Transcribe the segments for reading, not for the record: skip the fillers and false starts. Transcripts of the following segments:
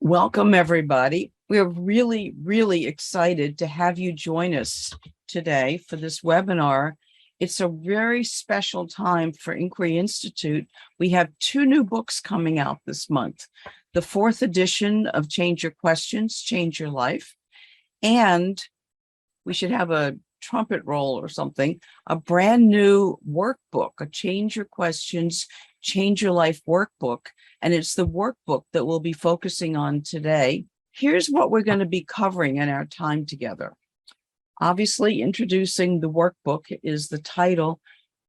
Welcome, everybody. We're really, really excited to have you join us today for this webinar. It's a very special time for Inquiry Institute. We have two new books coming out this month. The fourth edition of Change Your Questions, Change Your Life. And we should have a trumpet roll or something, a brand new workbook, a Change Your Questions, Change Your Life workbook. And it's the workbook that we'll be focusing on today. Here's what we're going to be covering in our time together. Obviously, introducing the workbook is the title.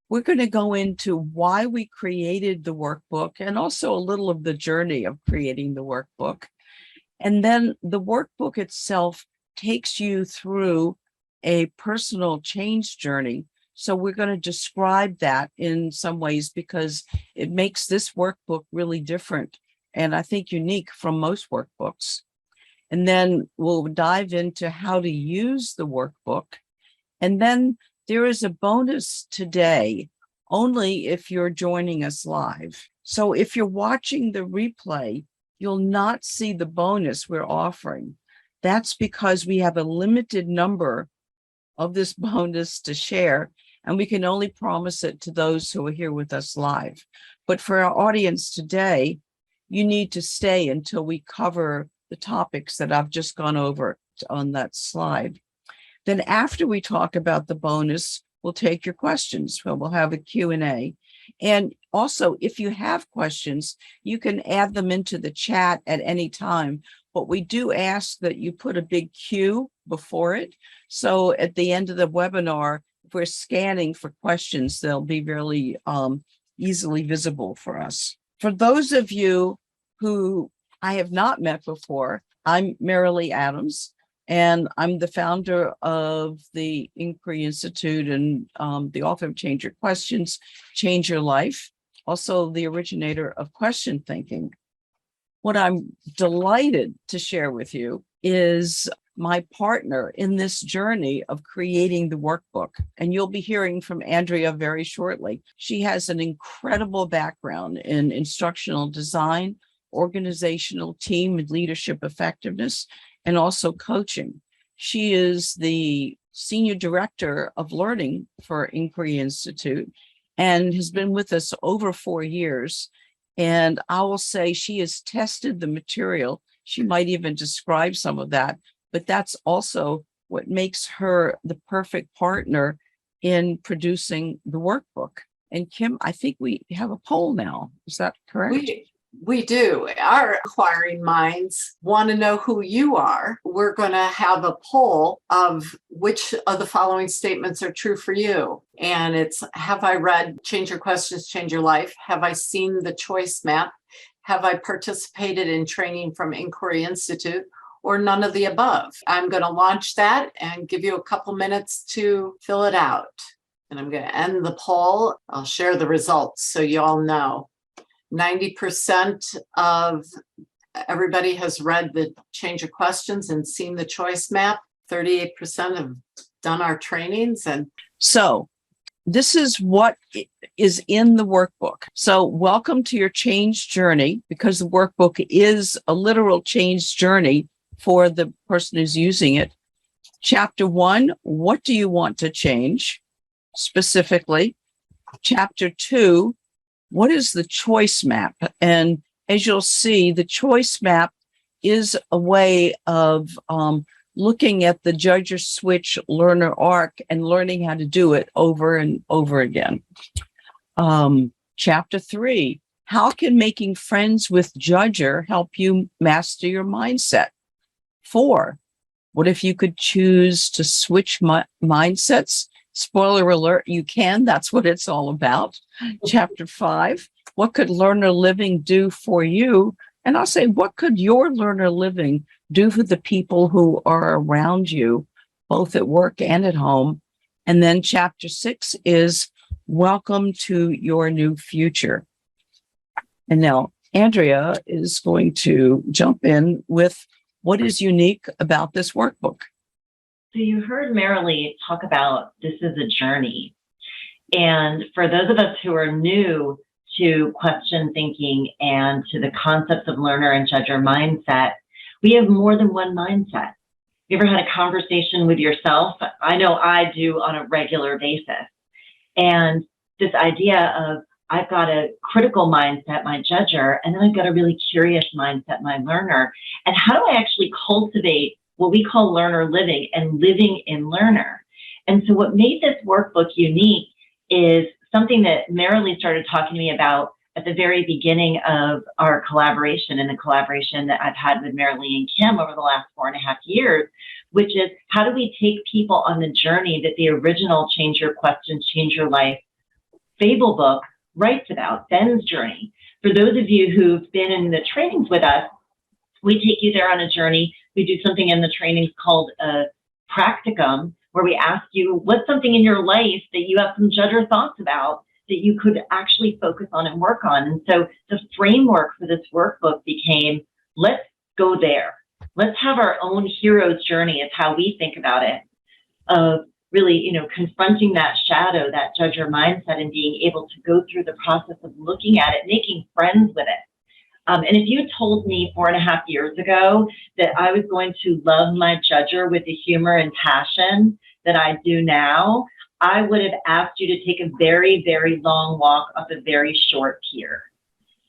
We're going to go into why we created the workbook and also a little of the journey of creating the workbook. And then the workbook itself takes you through a personal change journey. So we're going to describe that in some ways because it makes this workbook really different and I think unique from most workbooks. And then we'll dive into how to use the workbook. And then there is a bonus today, only if you're joining us live. So if you're watching the replay, you'll not see the bonus we're offering. That's because we have a limited number of this bonus to share, and we can only promise it to those who are here with us live. But for our audience today, you need to stay until we cover the topics that I've just gone over on that slide. Then after we talk about the bonus, we'll take your questions. We'll have a Q&A. And also, if you have questions, you can add them into the chat at any time. But we do ask that you put a big Q before it. So at the end of the webinar, if we're scanning for questions, they'll be really easily visible for us. For those of you who I have not met before, I'm Marilee Adams, and I'm the founder of the Inquiry Institute and the author of Change Your Questions, Change Your Life, also the originator of question thinking. What I'm delighted to share with you is my partner in this journey of creating the workbook. And you'll be hearing from Andrea very shortly. She has an incredible background in instructional design, organizational team and leadership effectiveness, and also coaching. She is the Senior Director of Learning for Inquiry Institute and has been with us over 4 years. And I will say she has tested the material. She might even describe some of that, but that's also what makes her the perfect partner in producing the workbook. And Kim, I think we have a poll now. Is that correct? We do. Our inquiring minds want to know who you are. We're going to have a poll of which of the following statements are true for you. And it's, have I read Change Your Questions, Change Your Life? Have I seen the choice map? Have I participated in training from Inquiry Institute? Or none of the above? I'm going to launch that and give you a couple minutes to fill it out. And I'm going to end the poll. I'll share the results so you all know. 90% of everybody has read the Change Your Questions and seen the choice map. 38% have done our trainings. And so this is what is in the workbook. So welcome to your change journey, because the workbook is a literal change journey for the person who's using it. Chapter 1, what do you want to change specifically? Chapter 2, what is the choice map? And as you'll see, the choice map is a way of looking at the judge or switch learner arc and learning how to do it over and over again. Chapter 3, how can making friends with judger help you master your mindset? 4, what if you could choose to switch mindsets? Spoiler alert, you can. That's what it's all about. Chapter 5, what could learner living do for you? And I'll say, what could your learner living do for the people who are around you, both at work and at home? And then chapter 6 is welcome to your new future. And now Andrea is going to jump in with what is unique about this workbook. So you heard Marilee talk about this is a journey. And for those of us who are new to question thinking and to the concepts of learner and judger mindset, we have more than one mindset. You ever had a conversation with yourself? I know I do on a regular basis. And this idea of I've got a critical mindset, my judger, and then I've got a really curious mindset, my learner. And how do I actually cultivate what we call learner living and living in learner? And so what made this workbook unique is something that Marilee started talking to me about at the very beginning of our collaboration, and the collaboration that I've had with Marilee and Kim over the last 4.5 years, which is how do we take people on the journey that the original Change Your Questions, Change Your Life fable book writes about, Ben's journey. For those of you who've been in the trainings with us, we take you there on a journey. We do something in the trainings called a practicum, where we ask you, what's something in your life that you have some judger thoughts about that you could actually focus on and work on? And so the framework for this workbook became, let's go there. Let's have our own hero's journey is how we think about it, of really, confronting that shadow, that judger mindset, and being able to go through the process of looking at it, making friends with it. And if you told me 4.5 years ago that I was going to love my judger with the humor and passion that I do now, I would have asked you to take a very, very long walk up a very short pier.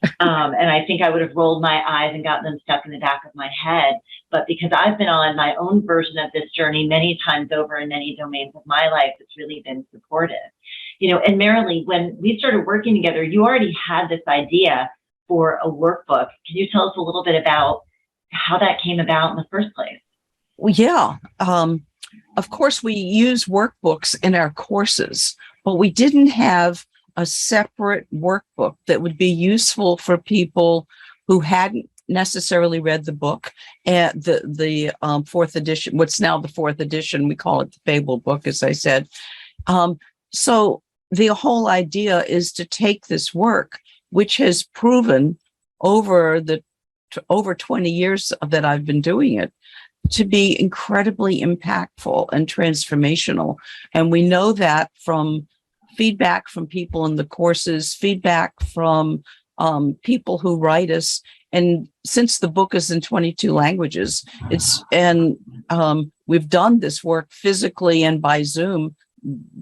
And I think I would have rolled my eyes and gotten them stuck in the back of my head. But because I've been on my own version of this journey many times over in many domains of my life, it's really been supportive. And Marilee, when we started working together, you already had this idea for a workbook. Can you tell us a little bit about how that came about in the first place? Well, yeah. Of course, we use workbooks in our courses, but we didn't have a separate workbook that would be useful for people who hadn't necessarily read the book. And the fourth edition, what's now the fourth edition, we call it the fable book, as I said. So the whole idea is to take this work, which has proven over 20 years that I've been doing it, to be incredibly impactful and transformational. And we know that from feedback from people in the courses, feedback from people who write us. And since the book is in 22 languages, we've done this work physically and by Zoom,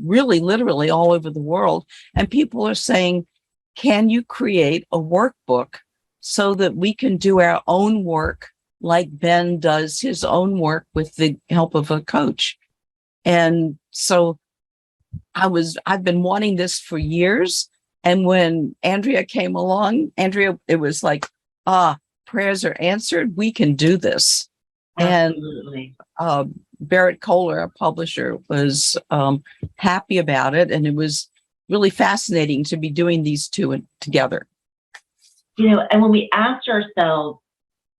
really literally all over the world. And people are saying, can you create a workbook so that we can do our own work like Ben does his own work with the help of a coach? And so I've been wanting this for years. And when Andrea came along, it was like, prayers are answered. We can do this. Absolutely. And Barrett Kohler, our publisher, was happy about it. And it was really fascinating to be doing these two together. And when we asked ourselves,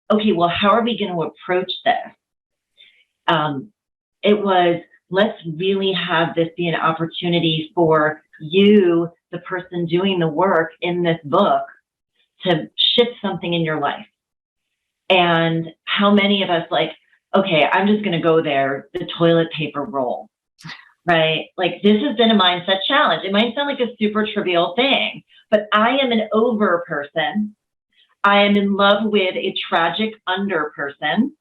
okay, well, how are we going to approach this? It was, let's really have this be an opportunity for you, the person doing the work in this book, to shift something in your life. And how many of us okay, I'm just going to go there, the toilet paper roll, right? Like, this has been a mindset challenge. It might sound like a super trivial thing, but I am an over person. I am in love with a tragic under person.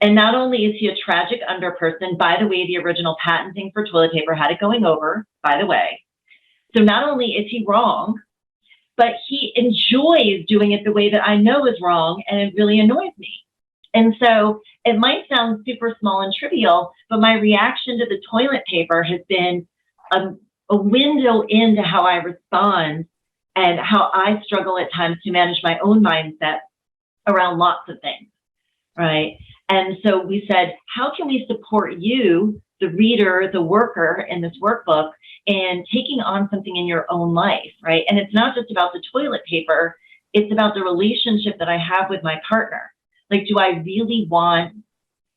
And not only is he a tragic under person, by the way, the original patenting for toilet paper had it going over, by the way. So not only is he wrong, but he enjoys doing it the way that I know is wrong, and it really annoys me. And so it might sound super small and trivial, but my reaction to the toilet paper has been a window into how I respond and how I struggle at times to manage my own mindset around lots of things, right? And so we said, how can we support you, the reader, the worker in this workbook, in taking on something in your own life, right? And it's not just about the toilet paper, it's about the relationship that I have with my partner. Like, do I really want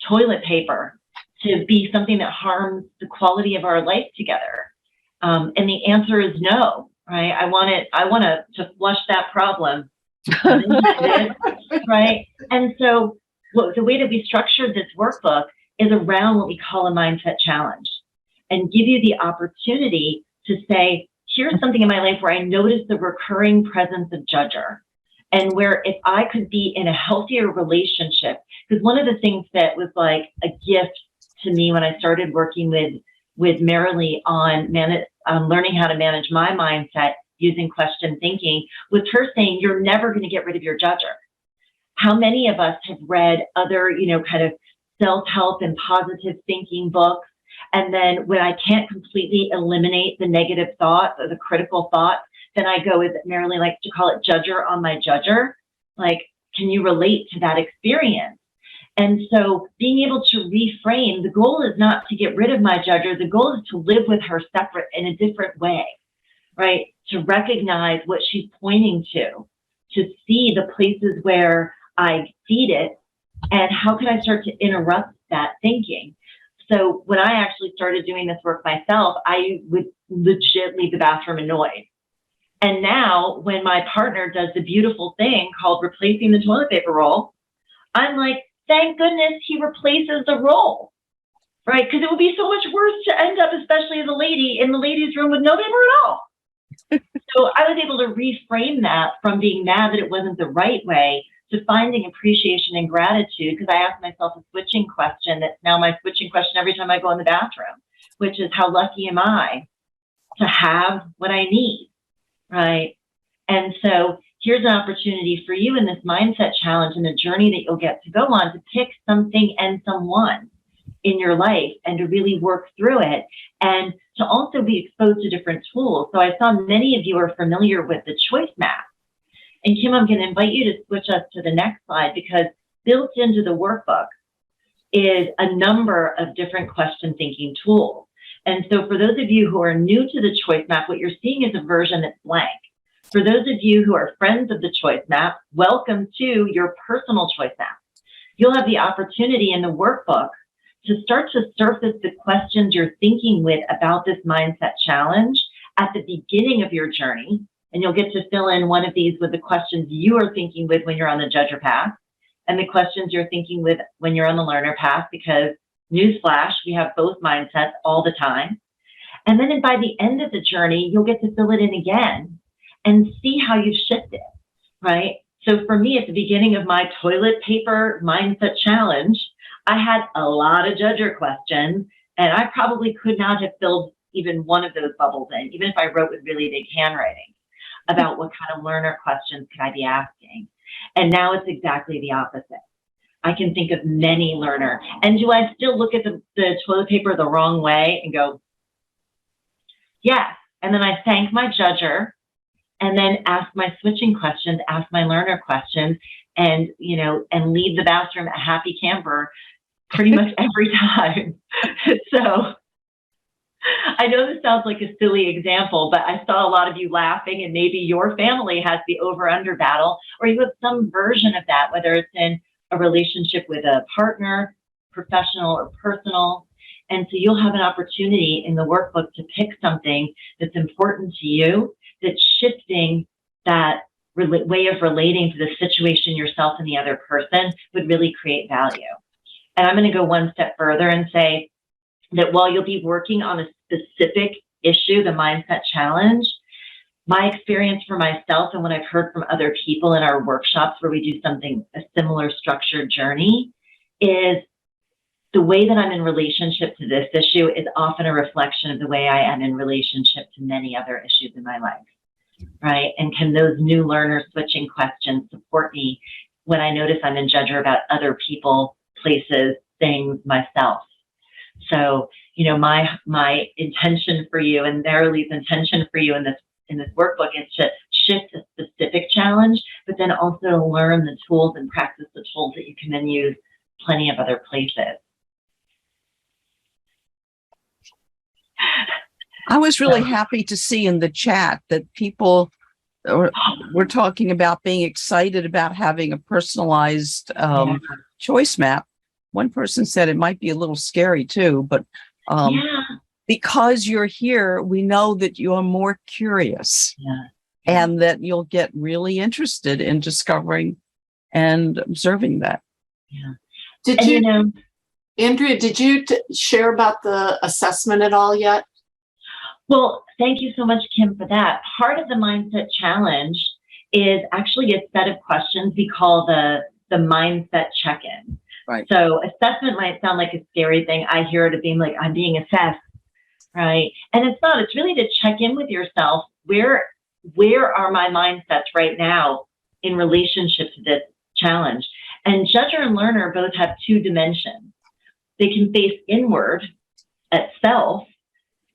toilet paper to be something that harms the quality of our life together? And the answer is no, right? I want to flush that problem, right? And so the way that we structured this workbook is around what we call a mindset challenge, and give you the opportunity to say, here's something in my life where I noticed the recurring presence of judger, and where if I could be in a healthier relationship, because one of the things that was like a gift to me when I started working with Marilee on learning how to manage my mindset using question thinking, was her saying, you're never going to get rid of your judger. How many of us have read other, kind of self-help and positive thinking books? And then when I can't completely eliminate the negative thoughts or the critical thoughts, then I go, as Marilee likes to call it, judger on my judger. Like, can you relate to that experience? And so being able to reframe, the goal is not to get rid of my judger. The goal is to live with her separate in a different way, right? To recognize what she's pointing to see the places where I feed it, and how can I start to interrupt that thinking? So when I actually started doing this work myself, I would legit leave the bathroom annoyed. And now when my partner does the beautiful thing called replacing the toilet paper roll, I'm like, thank goodness he replaces the roll, right? Because it would be so much worse to end up, especially as a lady, in the ladies' room with no paper at all. So I was able to reframe that from being mad that it wasn't the right way to finding appreciation and gratitude, because I asked myself a switching question that's now my switching question every time I go in the bathroom, which is, how lucky am I to have what I need, right? And so here's an opportunity for you in this mindset challenge and the journey that you'll get to go on to pick something and someone in your life and to really work through it, and to also be exposed to different tools. So I saw many of you are familiar with the choice map. And Kim, I'm going to invite you to switch us to the next slide, because built into the workbook is a number of different question thinking tools. And so for those of you who are new to the choice map, what you're seeing is a version that's blank. For those of you who are friends of the choice map, welcome to your personal choice map. You'll have the opportunity in the workbook to start to surface the questions you're thinking with about this mindset challenge at the beginning of your journey. And you'll get to fill in one of these with the questions you are thinking with when you're on the judger path, and the questions you're thinking with when you're on the learner path, because newsflash, we have both mindsets all the time. And then by the end of the journey, you'll get to fill it in again and see how you've shifted, right? So for me, at the beginning of my toilet paper mindset challenge, I had a lot of judger questions, and I probably could not have filled even one of those bubbles in, even if I wrote with really big handwriting, about what kind of learner questions could I be asking. And now it's exactly the opposite. I can think of many learner. And do I still look at the toilet paper the wrong way and go, yes. And then I thank my judger, and then ask my switching questions, ask my learner questions, and, and leave the bathroom a happy camper pretty much every time. So I know this sounds like a silly example, but I saw a lot of you laughing, and maybe your family has the over-under battle, or you have some version of that, whether it's in a relationship with a partner, professional or personal. And so you'll have an opportunity in the workbook to pick something that's important to you, that's shifting that way of relating to the situation yourself and the other person would really create value. And I'm going to go one step further and say that while you'll be working on a specific issue, the mindset challenge, my experience for myself and what I've heard from other people in our workshops where we do a similar structured journey, is the way that I'm in relationship to this issue is often a reflection of the way I am in relationship to many other issues in my life, right? And can those new learner switching questions support me when I notice I'm in judger about other people, places, things, myself? So, my intention for you, and Marilee's intention for you in this workbook, is to shift a specific challenge, but then also learn the tools and practice the tools that you can then use plenty of other places. I was really happy to see in the chat that people were talking about being excited about having a personalized choice map. One person said it might be a little scary too, but because you're here, we know that you're more curious and that you'll get really interested in discovering and observing that. Yeah. Andrea, did you share about the assessment at all yet? Well, thank you so much, Kim, for that. Part of the mindset challenge is actually a set of questions we call the mindset check-in. Right. So assessment might sound like a scary thing. I hear it as being like, I'm being assessed, right? And it's not. It's really to check in with yourself. Where are my mindsets right now in relationship to this challenge? And judger and learner both have two dimensions. They can face inward at self,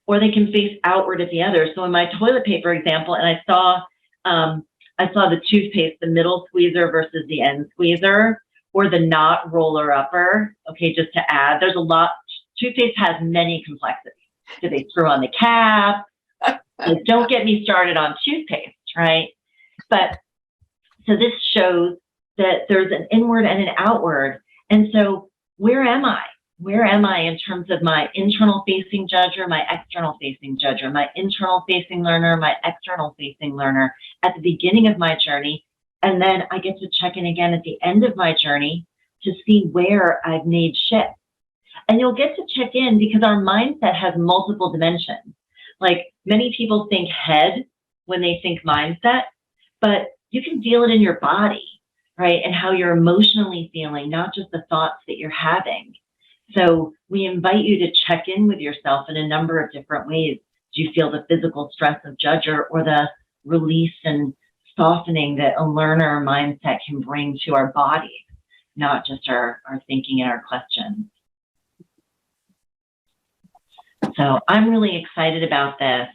or they can face outward at the other. So in my toilet paper example, and I saw the toothpaste, the middle squeezer versus the end squeezer, or the knot roller upper. Okay, just to add, there's a lot. Toothpaste has many complexities. Do they screw on the cap? Like, don't get me started on toothpaste, right? But so this shows that there's an inward and an outward. And so where am I? Where am I in terms of my internal facing judger, my external facing judger, my internal facing learner, my external facing learner at the beginning of my journey? And then I get to check in again at the end of my journey to see where I've made shifts. And you'll get to check in because our mindset has multiple dimensions. Like, many people think head when they think mindset, but you can feel it in your body, right? And how you're emotionally feeling, not just the thoughts that you're having. So we invite you to check in with yourself in a number of different ways. Do you feel the physical stress of judger, or the release and softening that a learner mindset can bring to our bodies, not just our thinking and our questions? So I'm really excited about this,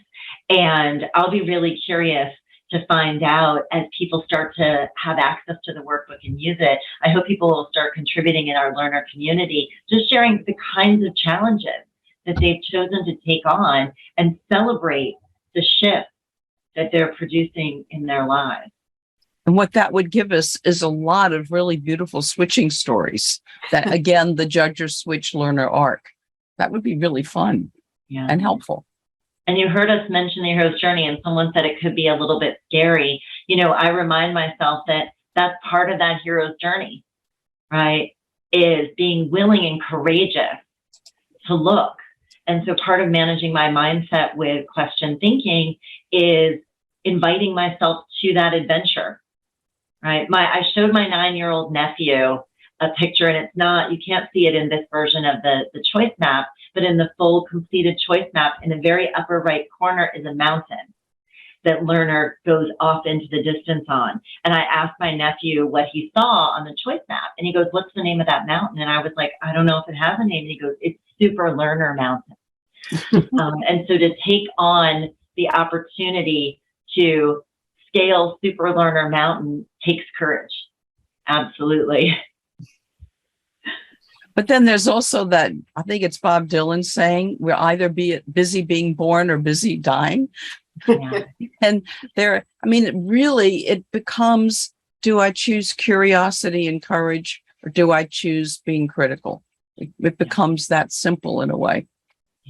and I'll be really curious to find out as people start to have access to the workbook and use it. I hope people will start contributing in our learner community, just sharing the kinds of challenges that they've chosen to take on and celebrate the shift that they're producing in their lives. And what that would give us is a lot of really beautiful switching stories that, again, the judger switch learner arc. That would be really fun and helpful. And you heard us mention the hero's journey, and someone said it could be a little bit scary. You know, I remind myself that that's part of that hero's journey, right? Is being willing and courageous to look. And so part of managing my mindset with question thinking is inviting myself to that adventure, right? I showed my 9-year-old nephew a picture, and it's not, you can't see it in this version of the choice map, but in the full completed choice map, in the very upper right corner is a mountain that learner goes off into the distance on. And I asked my nephew what he saw on the choice map, and he goes, what's the name of that mountain? And I was like, I don't know if it has a name. And he goes, it's Super Learner Mountain. And so to take on the opportunity to scale Super Learner Mountain takes courage. Absolutely. But then there's also that, I think it's Bob Dylan saying, we're either busy being born or busy dying. Yeah. And there, I mean, it becomes, do I choose curiosity and courage, or do I choose being critical? It becomes that simple in a way.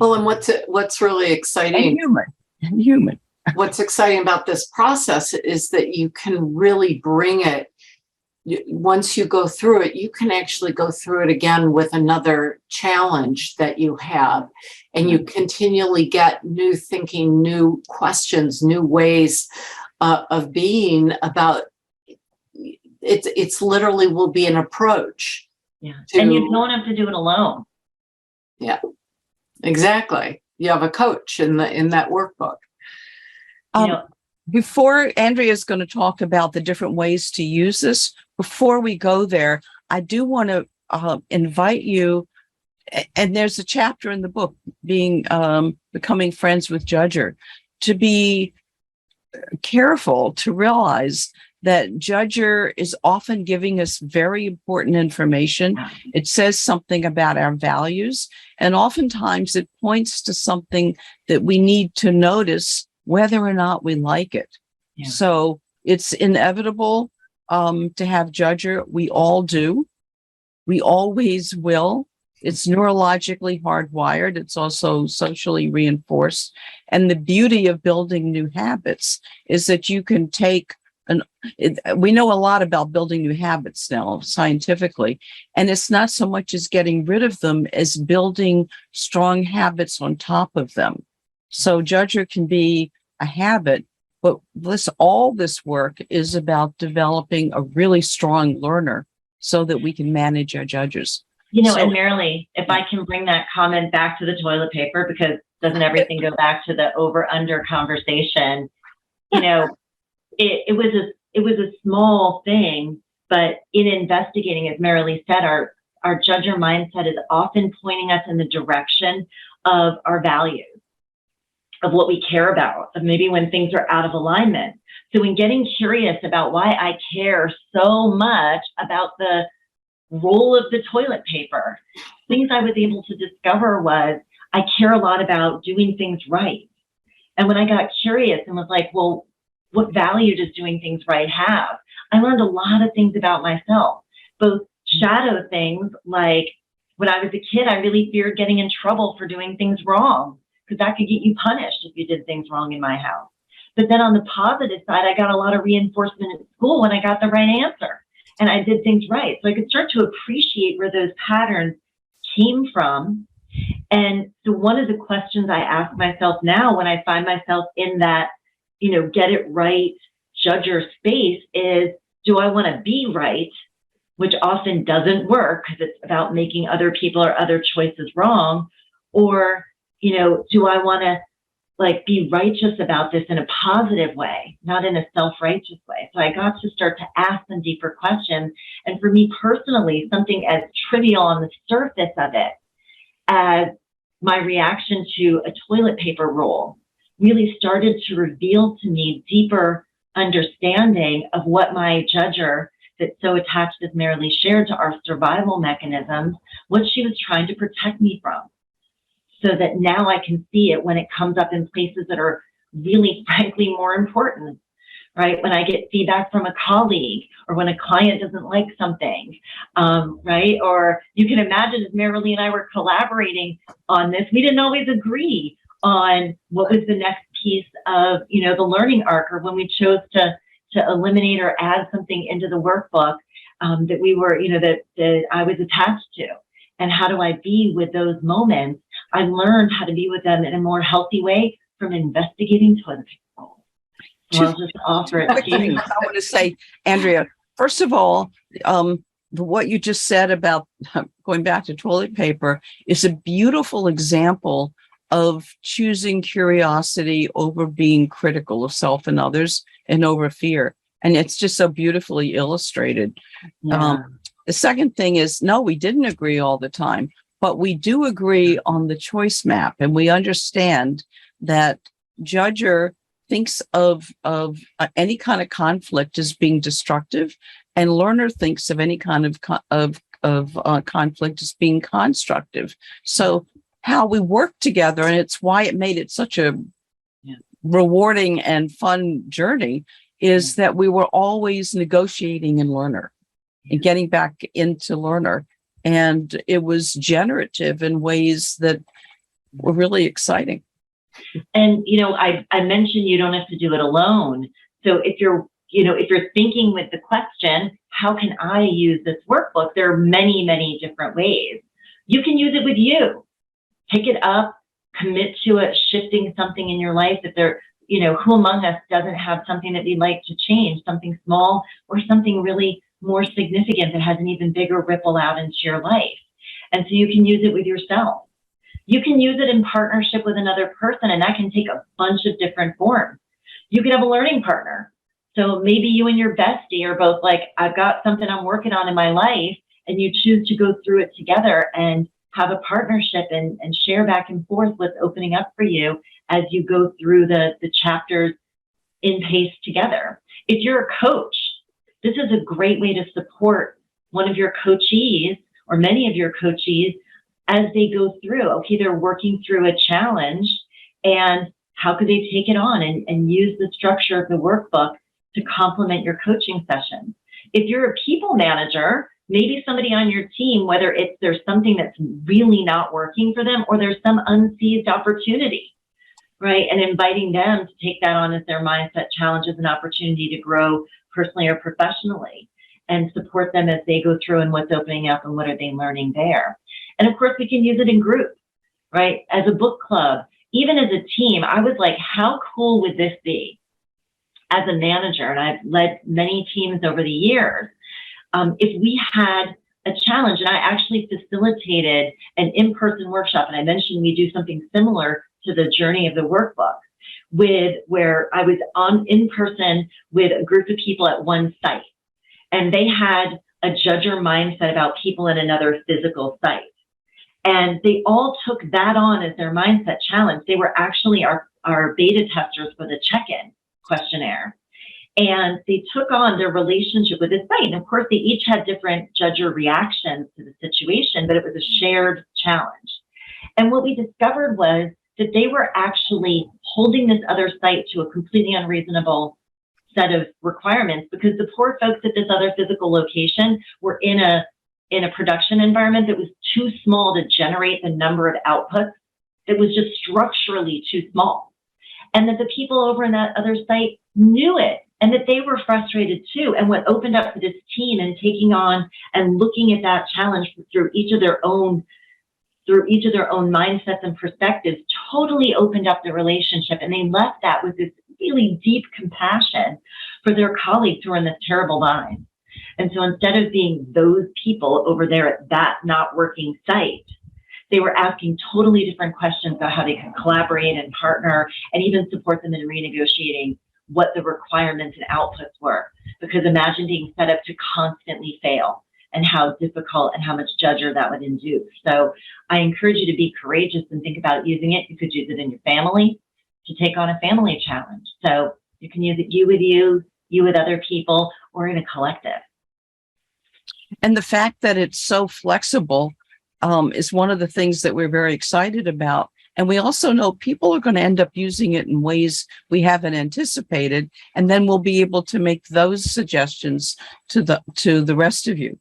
Well, and what's really exciting, and human. What's exciting about this process is that you can really bring it. Once you go through it, you can actually go through it again with another challenge that you have, and you continually get new thinking, new questions, new ways of being about it. It's literally will be an approach. Yeah, and you don't have to do it alone. Yeah, exactly. You have a coach in that workbook. Before Andrea is going to talk about the different ways to use this, before we go there, I do want to invite you, and there's a chapter in the book, becoming friends with Judger, to be careful to realize that Judger is often giving us very important information. It says something about our values, and oftentimes it points to something that we need to notice whether or not we like it. Yeah. So it's inevitable to have Judger. We all do. We always will. It's neurologically hardwired. It's also socially reinforced. And the beauty of building new habits is that you can take we know a lot about building new habits now scientifically, and it's not so much as getting rid of them as building strong habits on top of them. So judger can be a habit, but all this work is about developing a really strong learner so that we can manage our judges. And So- Marilee, if I can bring that comment back to the toilet paper, because doesn't everything go back to the over/under conversation? It was a small thing, but in investigating, as Marilee said, our judger mindset is often pointing us in the direction of our values, of what we care about, of maybe when things are out of alignment. So in getting curious about why I care so much about the roll of the toilet paper, things I was able to discover was I care a lot about doing things right. And when I got curious and was like, well, what value does doing things right have? I learned a lot of things about myself, both shadow things, like when I was a kid, I really feared getting in trouble for doing things wrong, because that could get you punished if you did things wrong in my house. But then on the positive side, I got a lot of reinforcement at school when I got the right answer and I did things right. So I could start to appreciate where those patterns came from. And so one of the questions I ask myself now when I find myself in that, get it right judger space is, do I want to be right? Which often doesn't work because it's about making other people or other choices wrong. Or, do I want to be righteous about this in a positive way, not in a self-righteous way? So I got to start to ask some deeper questions. And for me personally, something as trivial on the surface of it as my reaction to a toilet paper roll really started to reveal to me deeper understanding of what my judger, that's so attached, as Marilee shared, to our survival mechanisms, what she was trying to protect me from. So that now I can see it when it comes up in places that are really, frankly, more important, right? When I get feedback from a colleague or when a client doesn't like something, right? Or you can imagine, as Marilee and I were collaborating on this, we didn't always agree on what was the next piece of, the learning arc, or when we chose to eliminate or add something into the workbook that we were, that I was attached to. And how do I be with those moments? I learned how to be with them in a more healthy way from investigating toilet paper. So I'll just offer it to you. I want to say, Andrea, first of all, what you just said about going back to toilet paper is a beautiful example of choosing curiosity over being critical of self and others and over fear. And it's just so beautifully illustrated. Yeah. The second thing is, no, we didn't agree all the time, but we do agree on the choice map. And we understand that judger thinks of any kind of conflict as being destructive, and learner thinks of any kind of conflict as being constructive. So how we work together, and it's why it made it such a rewarding and fun journey, is that we were always negotiating in learner and getting back into learner. And it was generative in ways that were really exciting. And, I mentioned you don't have to do it alone. So if you're thinking with the question, how can I use this workbook? There are many, many different ways. You can use it with you. Pick it up, commit to it, shifting something in your life that who among us doesn't have something that we'd like to change, something small or something really more significant that has an even bigger ripple out into your life. And so you can use it with yourself. You can use it in partnership with another person, and that can take a bunch of different forms. You could have a learning partner. So maybe you and your bestie are both like, I've got something I'm working on in my life, and you choose to go through it together and have a partnership and share back and forth what's opening up for you as you go through the chapters in pace together. If you're a coach, this is a great way to support one of your coachees or many of your coachees as they go through. Okay, they're working through a challenge, and how could they take it on and use the structure of the workbook to complement your coaching sessions? If you're a people manager, maybe somebody on your team, whether it's there's something that's really not working for them or there's some unseized opportunity, right? And inviting them to take that on as their mindset challenge as an opportunity to grow personally or professionally, and support them as they go through and what's opening up and what are they learning there. And of course, we can use it in groups, right? As a book club, even as a team, I was like, how cool would this be as a manager? And I've led many teams over the years. If we had a challenge, and I actually facilitated an in-person workshop, and I mentioned we do something similar to the journey of the workbook, where I was in person with a group of people at one site, and they had a judger mindset about people in another physical site. And they all took that on as their mindset challenge. They were actually our beta testers for the check-in questionnaire. And they took on their relationship with this site. And of course, they each had different judger reactions to the situation, but it was a shared challenge. And what we discovered was that they were actually holding this other site to a completely unreasonable set of requirements, because the poor folks at this other physical location were in a production environment that was too small to generate the number of outputs. That was just structurally too small. And that the people over in that other site knew it, and that they were frustrated too. And what opened up for this team and taking on and looking at that challenge through each of their own mindsets and perspectives totally opened up the relationship. And they left that with this really deep compassion for their colleagues who are in this terrible bind. And so instead of being those people over there at that not working site, they were asking totally different questions about how they could collaborate and partner and even support them in renegotiating what the requirements and outputs were. Because imagine being set up to constantly fail and how difficult and how much judger that would induce. So I encourage you to be courageous and think about using it. You could use it in your family to take on a family challenge. So you can use it you with other people, or in a collective. And the fact that it's so flexible is one of the things that we're very excited about. And we also know people are going to end up using it in ways we haven't anticipated. And then we'll be able to make those suggestions to the rest of you.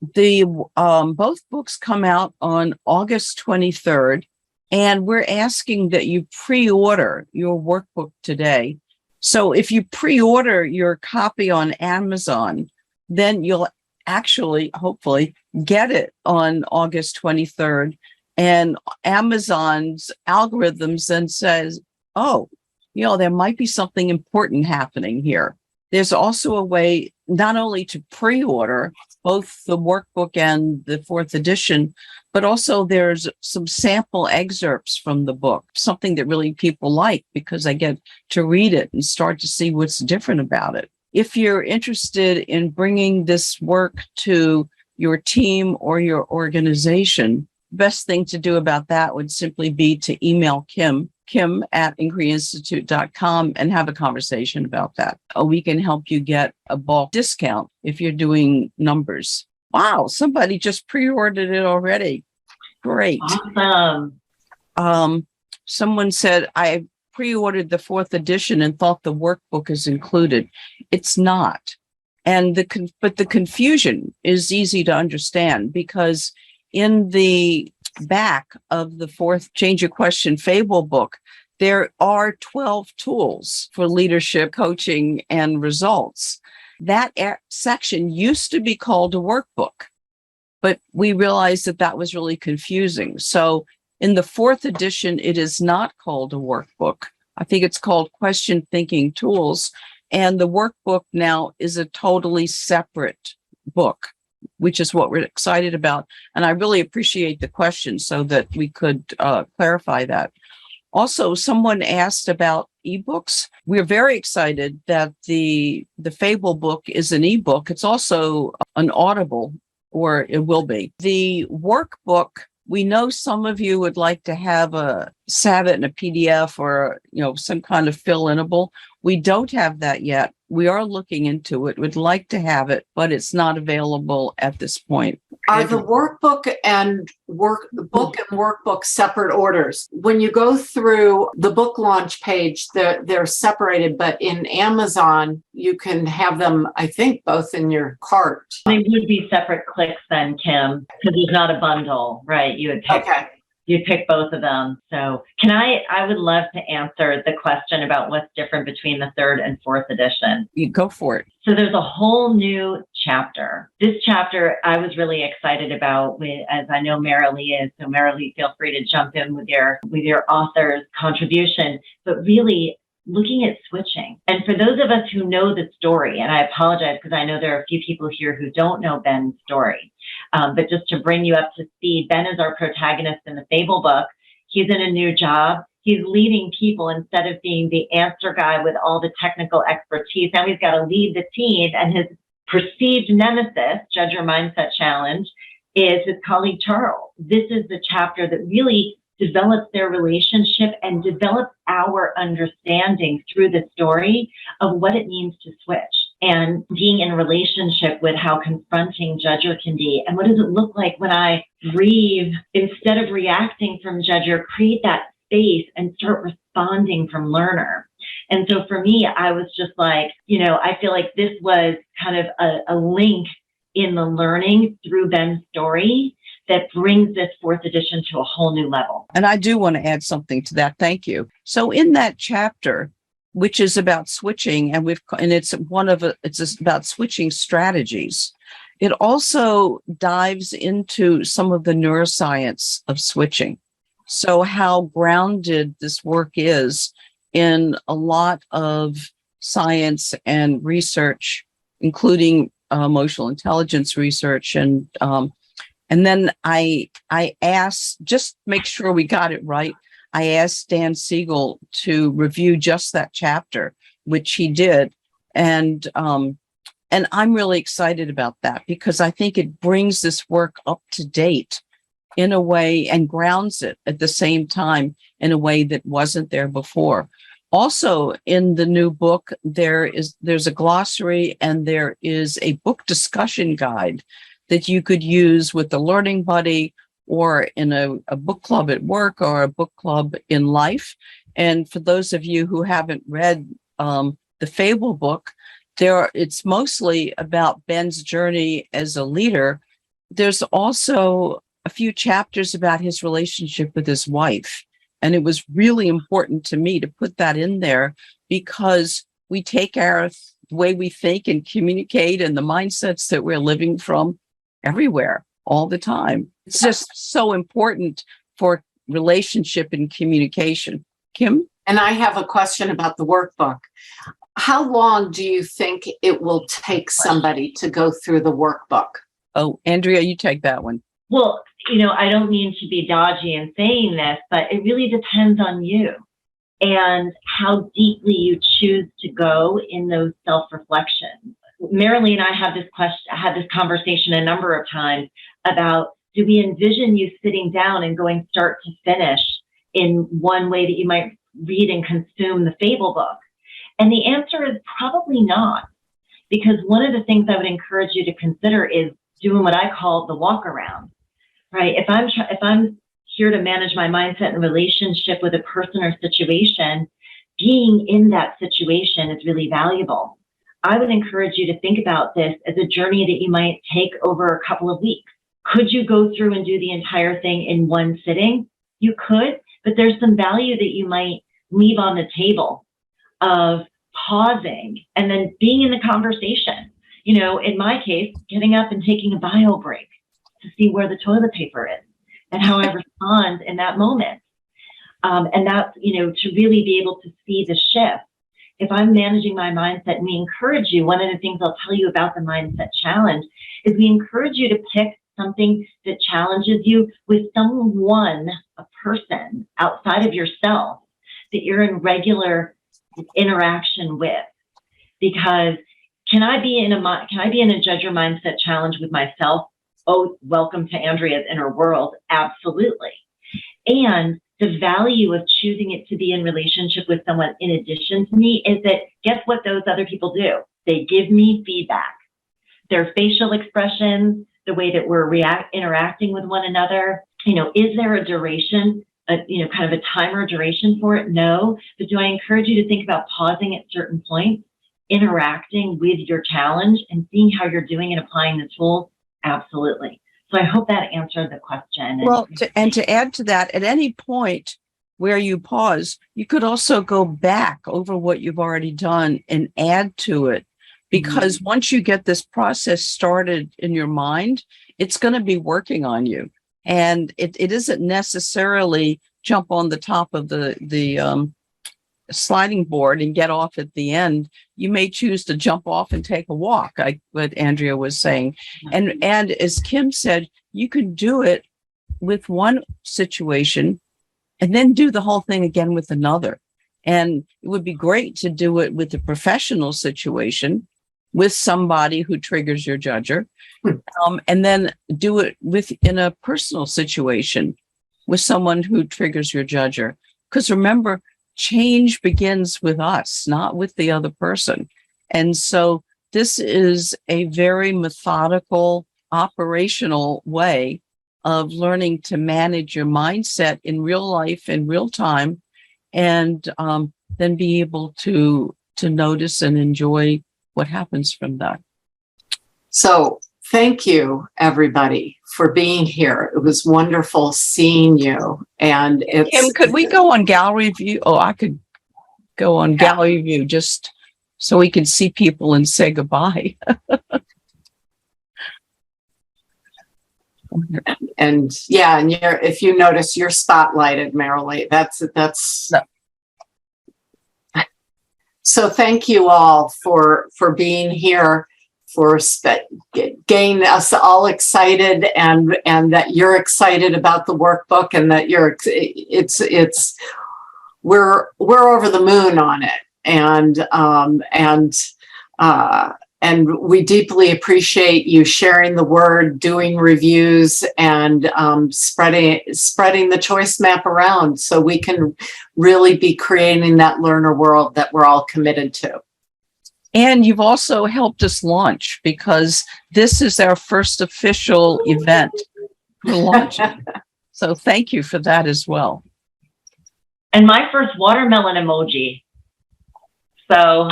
Both books come out on August 23rd, and we're asking that you pre-order your workbook today. So if you pre-order your copy on Amazon, then you'll actually, hopefully, get it on August 23rd. And Amazon's algorithms then says, oh, there might be something important happening here. There's also a way not only to pre-order both the workbook and the 4th edition, but also there's some sample excerpts from the book, something that really people like because they get to read it and start to see what's different about it. If you're interested in bringing this work to your team or your organization, the best thing to do about that would simply be to email Kim at inquiryinstitute.com and have a conversation about that. We can help you get a bulk discount if you're doing numbers. Wow, somebody just pre-ordered it already. Great. Awesome. Someone said, I pre-ordered the 4th edition and thought the workbook is included. It's not. And but the confusion is easy to understand, because in the back of the 4th Change Your Question Fable book, there are 12 tools for leadership, coaching, and results. That section used to be called a workbook, but we realized that was really confusing. So in the 4th edition, it is not called a workbook. I think it's called Question Thinking Tools. And the workbook now is a totally separate book, which is what we're excited about. And I really appreciate the question so that we could clarify that. Also, someone asked about ebooks. We're very excited that the Fable book is an ebook. It's also an Audible, or it will be. The workbook, we know some of you would like to have a it in a PDF or some kind of fill-inable. We don't have that yet. We are looking into it. We'd like to have it, but it's not available at this point. Are the workbook and workbook separate orders? When you go through the book launch page, they're separated, but in Amazon, you can have them, I think, both in your cart. They would be separate clicks then, Kim, because there's not a bundle, right? You would pick. Okay. You pick both of them. So I would love to answer the question about what's different between the third and fourth edition. You go for it. So there's a whole new chapter. This chapter I was really excited about, as I know Marilee is. So Marilee, feel free to jump in with your author's contribution, but really looking at switching. And for those of us who know the story, and I apologize because I know there are a few people here who don't know Ben's story, but just to bring you up to speed, Ben is our protagonist in the Fable book. He's in a new job. He's leading people instead of being the answer guy with all the technical expertise. Now he's got to lead the team, and his perceived nemesis, Judge Your Mindset Challenge, is his colleague Charles. This is the chapter that really develops their relationship and develops our understanding through the story of what it means to switch and being in relationship with how confronting Judger can be. And what does it look like when I grieve instead of reacting from Judger, create that space and start responding from learner. And so for me, I was just like, I feel like this was kind of a link in the learning through Ben's story that brings this fourth edition to a whole new level. And I do want to add something to that. Thank you. So in that chapter, which is about switching, it's about switching strategies. It also dives into some of the neuroscience of switching. So how grounded this work is in a lot of science and research, including emotional intelligence research. And then I asked, just make sure we got it right, I asked Dan Siegel to review just that chapter, which he did. And I'm really excited about that because I think it brings this work up to date in a way and grounds it at the same time in a way that wasn't there before. Also in the new book, there's a glossary and there is a book discussion guide that you could use with the learning buddy or in a book club at work or a book club in life. And for those of you who haven't read the Fable book, it's mostly about Ben's journey as a leader. There's also a few chapters about his relationship with his wife. And it was really important to me to put that in there because we take the way we think and communicate and the mindsets that we're living from everywhere all the time. It's just so important for relationship and communication. Kim? And I have a question about the workbook. How long do you think it will take somebody to go through the workbook? Oh, Andrea, you take that one. Well, I don't mean to be dodgy in saying this, but it really depends on you and how deeply you choose to go in those self-reflections. Marilee and I had this conversation a number of times about, do we envision you sitting down and going start to finish in one way that you might read and consume the Fable book? And the answer is probably not, because one of the things I would encourage you to consider is doing what I call the walk around, right? If I'm here to manage my mindset and relationship with a person or situation, being in that situation is really valuable. I would encourage you to think about this as a journey that you might take over a couple of weeks. Could you go through and do the entire thing in one sitting? You could, but there's some value that you might leave on the table of pausing and then being in the conversation. In my case, getting up and taking a bio break to see where the toilet paper is and how I respond in that moment. And that's, to really be able to see the shift. If I'm managing my mindset, and we encourage you, one of the things I'll tell you about the Mindset Challenge is we encourage you to pick something that challenges you with someone, a person outside of yourself that you're in regular interaction with. Because can I be in a Judge Your Mindset Challenge with myself? Oh, welcome to Andrea's inner world. Absolutely. And the value of choosing it to be in relationship with someone in addition to me is that guess what those other people do? They give me feedback. Their facial expressions, the way that we're interacting with one another. Is there a duration, kind of a timer duration for it? No. But do I encourage you to think about pausing at certain points, interacting with your challenge and seeing how you're doing and applying the tools? Absolutely. So I hope that answered the question. Well, to add to that, at any point where you pause, you could also go back over what you've already done and add to it. Because once you get this process started in your mind, it's going to be working on you. And it isn't necessarily jump on the top of the sliding board and get off at the end. You may choose to jump off and take a walk, like what Andrea was saying. And as Kim said, you can do it with one situation and then do the whole thing again with another. And it would be great to do it with a professional situation with somebody who triggers your judger, and then do it in a personal situation with someone who triggers your judger. Because remember, change begins with us, not with the other person. And so this is a very methodical, operational way of learning to manage your mindset in real life, in real time, and then be able to notice and enjoy what happens from that. So thank you, everybody, for being here. It was wonderful seeing you. And Kim, could we go on gallery view? Oh, I could go on gallery view just so we can see people and say goodbye. and if you notice, you're spotlighted, Marilee. That's No. So thank you all for being here, for getting us all excited, and that you're excited about the workbook, and that we're over the moon on it, and we deeply appreciate you sharing the word, doing reviews, and spreading the choice map around, so we can really be creating that learner world that we're all committed to. And you've also helped us launch, because this is our first official event for launching. So thank you for that as well. And my first watermelon emoji. So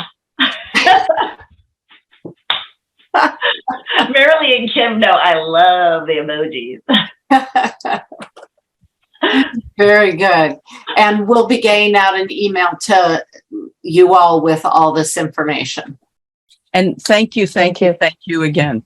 Marilee and Kim know I love the emojis. Very good. And we'll be getting out an email to you all with all this information. And thank you again.